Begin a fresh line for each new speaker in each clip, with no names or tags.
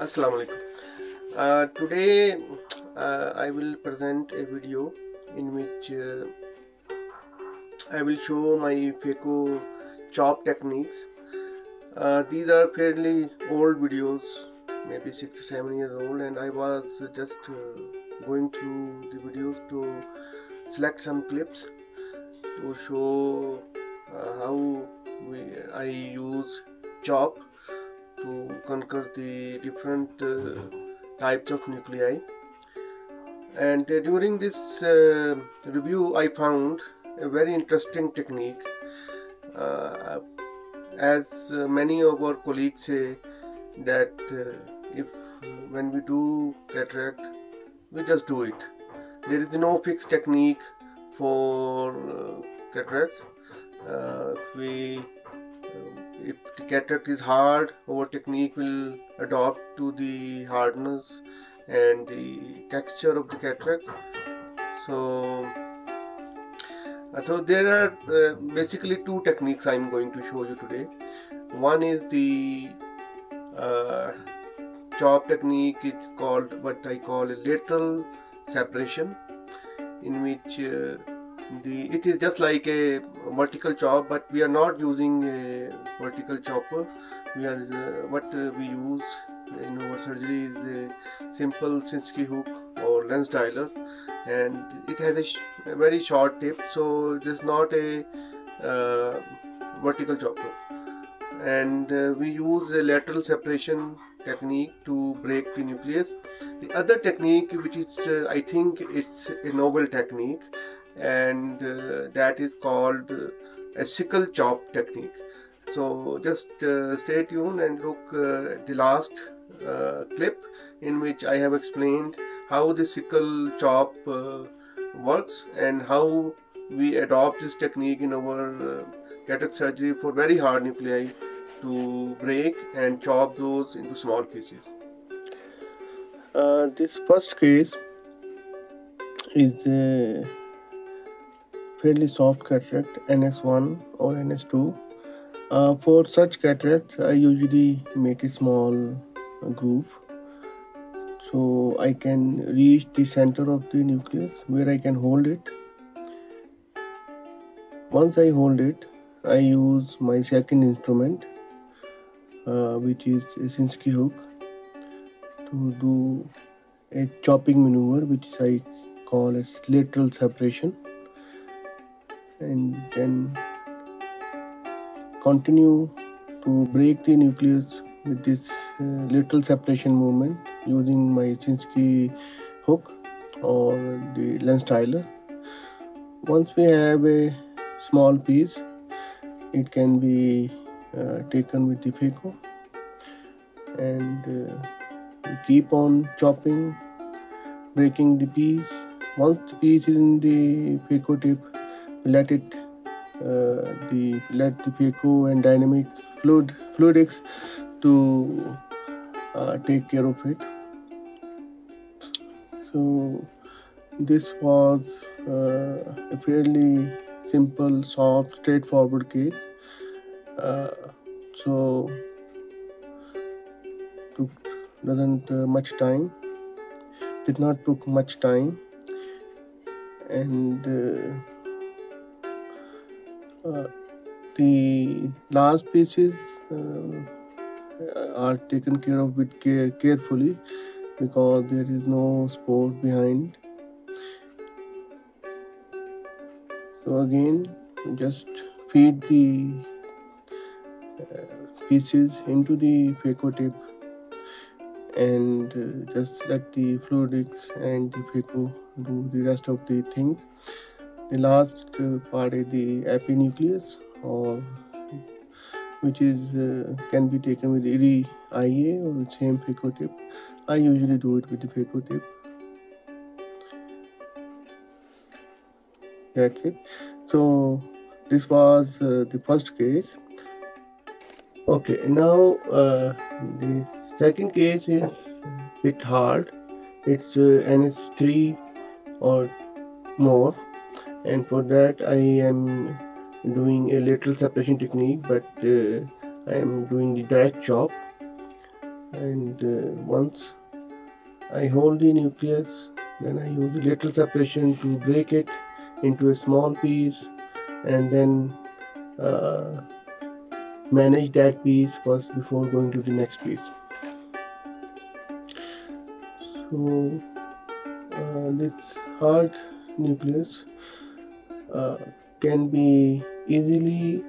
Assalamu alaikum. Today I will present a video in which I will show my phaco chop techniques. These are fairly old videos, maybe 6 to 7 years old, and I was just going through the videos to select some clips to show how I use chop to conquer the different types of nuclei. And during this review I found a very interesting technique, as many of our colleagues say that if when we do cataract we just do it. There is no fixed technique for cataract. If the cataract is hard, our technique will adapt to the hardness and the texture of the cataract. So there are basically two techniques I am going to show you today. One is the chop technique. It's called what I call a lateral separation, in which it is just like a vertical chop, but we are not using a vertical chopper. What we use in our surgery is a simple Sinskey hook or lens dialer, and it has a very short tip, so it is not a vertical chopper. And we use a lateral separation technique to break the nucleus. The other technique, which is I think it's a novel technique, and that is called a sickle chop technique. So just stay tuned and look at the last clip, in which I have explained how the sickle chop works and how we adopt this technique in our cataract surgery for very hard nuclei to break and chop those into small pieces. This first case is a fairly soft cataract, NS1 or NS2. For such cataracts, I usually make a small groove so I can reach the center of the nucleus where I can hold it. Once I hold it, I use my second instrument, which is a Sinskey hook, to do a chopping maneuver, which I call as lateral separation, and then continue to break the nucleus with this lateral separation movement using my Sinskey hook or the lens dialer. Once we have a small piece, it can be taken with the phaco, and we keep on chopping, breaking the piece. Once the piece is in the phaco tip, we let the phaco and dynamic fluidics to take care of it. So this was a fairly simple, soft, straightforward case. So did not took much time, and the last pieces are taken care of with carefully, because there is no sport behind. So again, just feed the pieces into the phaco tip, and just let the fluidics and the phaco do the rest of the things. The last part is the epinucleus, or which is can be taken with either IA or the same phaco tip. I usually do it with the phaco tip. That's it. So this was the first case. Okay, now the second case is a bit hard. It's NS3 or more, and for that I am doing a lateral separation technique, but I am doing the direct chop. and once I hold the nucleus, then I use the lateral separation to break it into a small piece, and then uh, manage that piece first before going to the next piece. So this hard nucleus uh, can be easily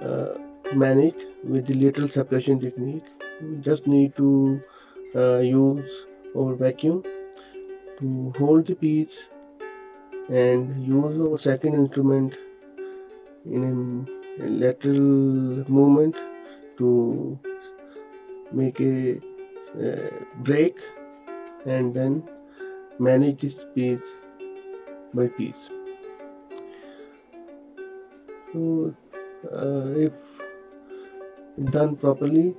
uh, managed with the lateral separation technique. You just need to use our vacuum to hold the piece and use our second instrument in a lateral movement to make a break and then manage this piece by piece. So if done properly,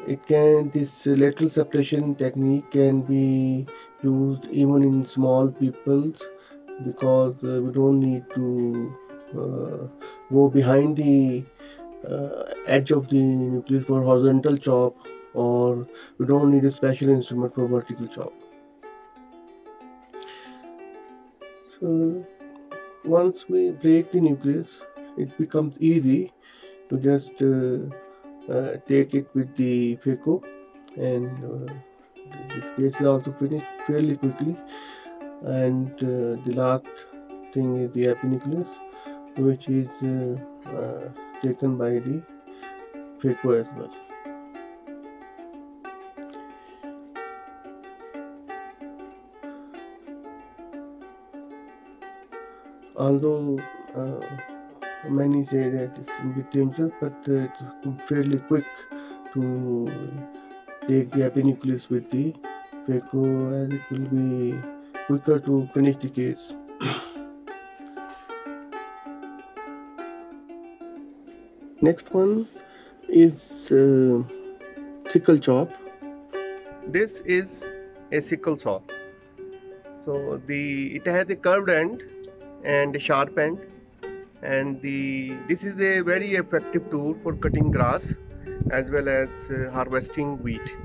this lateral separation technique can be used even in small pupils, because we don't need to go behind the edge of the nucleus for horizontal chop, or we don't need a special instrument for vertical chop. So once we break the nucleus, it becomes easy to just take it with the phaco, and this case is also finished fairly quickly. And the last thing is the epinucleus, which is taken by the phaco as well. Although many say that it's a bit dangerous, but it's fairly quick to take the epinucleus with the phaco, as it will be quicker to finish the case. Next one is sickle chop.
This is a sickle saw. So it has a curved end and a sharp end, and this is a very effective tool for cutting grass as well as harvesting wheat.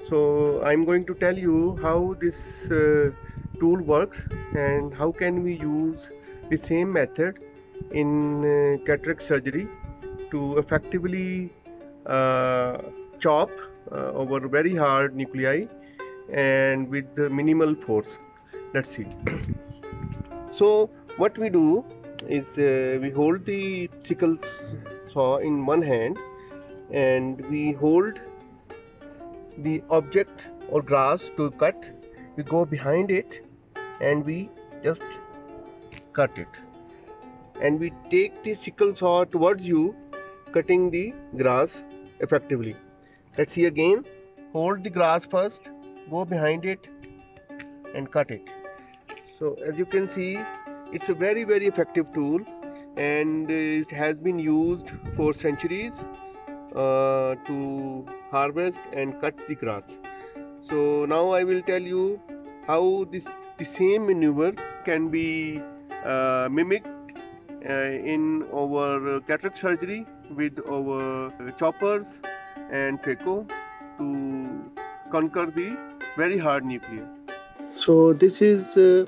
So I'm going to tell you how this tool works and how can we use the same method in cataract surgery to effectively chop over very hard nuclei and with minimal force. Let's see. So what we do is we hold the sickle saw in one hand and we hold the object or grass to cut. We go behind it and we just cut it, and we take the sickle saw towards you, cutting the grass effectively. Let's see again. Hold the grass first, go behind it and cut it. So as you can see, it's a very effective tool, and it has been used for centuries to harvest and cut the grass. So now I will tell you how the same maneuver can be mimicked in our cataract surgery with our choppers and phaco to conquer the very hard nucleus.
So this is a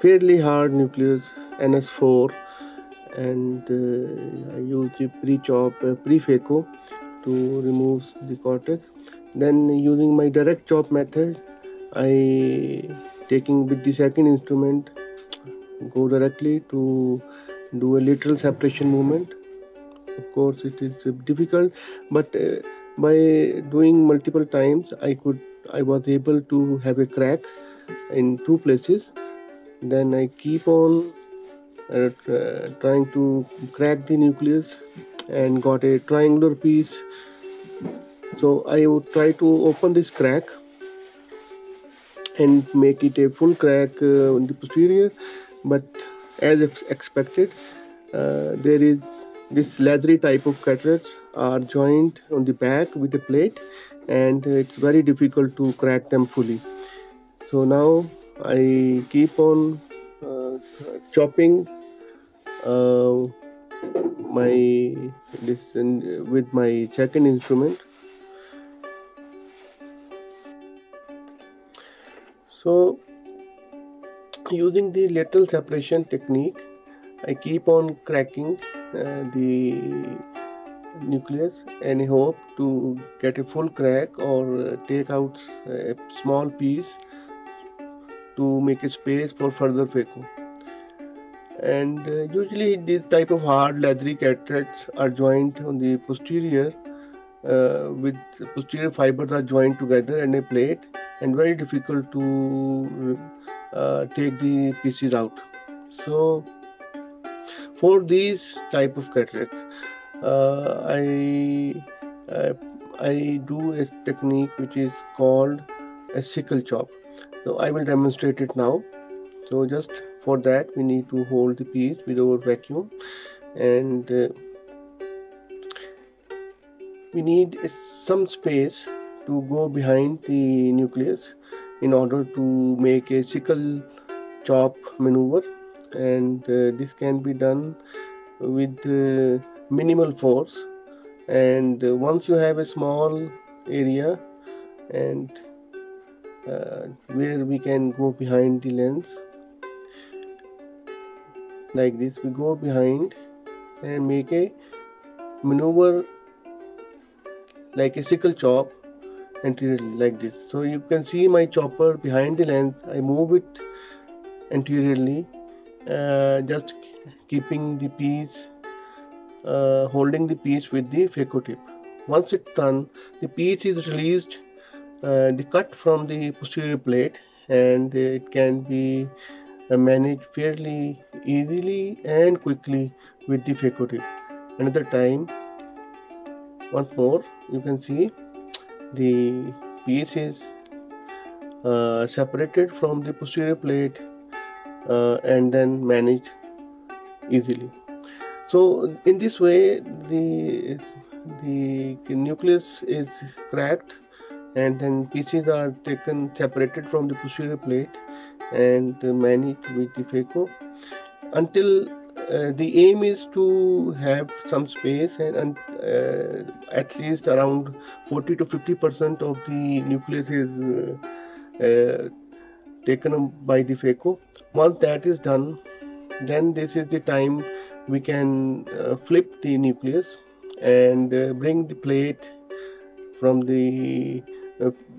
fairly hard nucleus, NS4, and I use the pre-chop, pre-phaco to remove the cortex. Then using my direct chop method, I taking with the second instrument, go directly to do a lateral separation movement. Of course it is difficult, but by doing multiple times I was able to have a crack in two places. Then I keep on trying to crack the nucleus and got a triangular piece. So I would try to open this crack and make it a full crack in the posterior, but as expected, there is this leathery type of cataracts are joined on the back with a plate, and it's very difficult to crack them fully. So now I keep on chopping with my second instrument, So using the lateral separation technique, I keep on cracking the nucleus and hope to get a full crack or take out a small piece to make a space for further phaco. And usually these type of hard leathery cataracts are joined on the posterior with posterior fibers are joined together in a plate, and very difficult to take the pieces out. So for these type of cataracts, I do a technique which is called a sickle chop. So I will demonstrate it now. So just for that we need to hold the piece with our vacuum, and we need some space to go behind the nucleus in order to make a sickle chop maneuver, and this can be done with minimal force. And once you have a small area and where we can go behind the lens like this, we go behind and make a maneuver like a sickle chop anteriorly like this. So you can see my chopper behind the lens. I move it anteriorly, just keeping the piece, holding the piece with the phaco tip. Once it's done, the piece is released, the cut from the posterior plate, and it can be managed fairly easily and quickly with the phaco tip. Another time, once more, you can see the piece is separated from the posterior plate and then managed easily. So in this way the nucleus is cracked, and then pieces are taken separated from the posterior plate and managed with the phaco until the aim is to have some space, and at least around 40 to 50% of the nucleus is taken up by the phaco. Once that is done, then this is the time we can flip the nucleus and bring the plate from the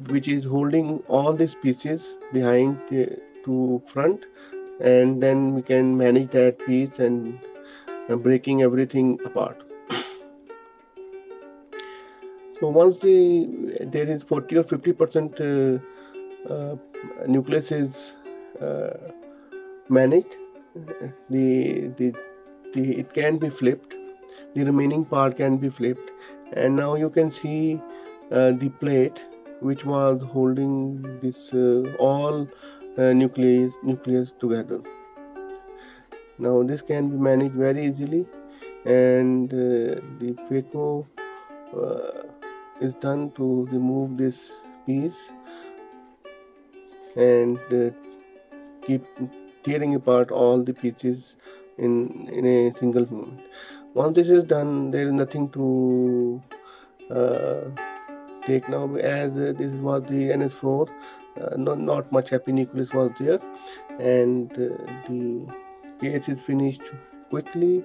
which is holding all these pieces behind to front, and then we can manage that piece and breaking everything apart. So once there is 40 or 50% nucleus is managed, it can be flipped. The remaining part can be flipped, and now you can see the plate which was holding this all nucleus together. Now this can be managed very easily, and the phaco is done to remove this piece and keep tearing apart all the pieces in a single movement. Once this is done, there is nothing to take now, as this was the NS4. Not much epinucleus was there, and the case is finished quickly,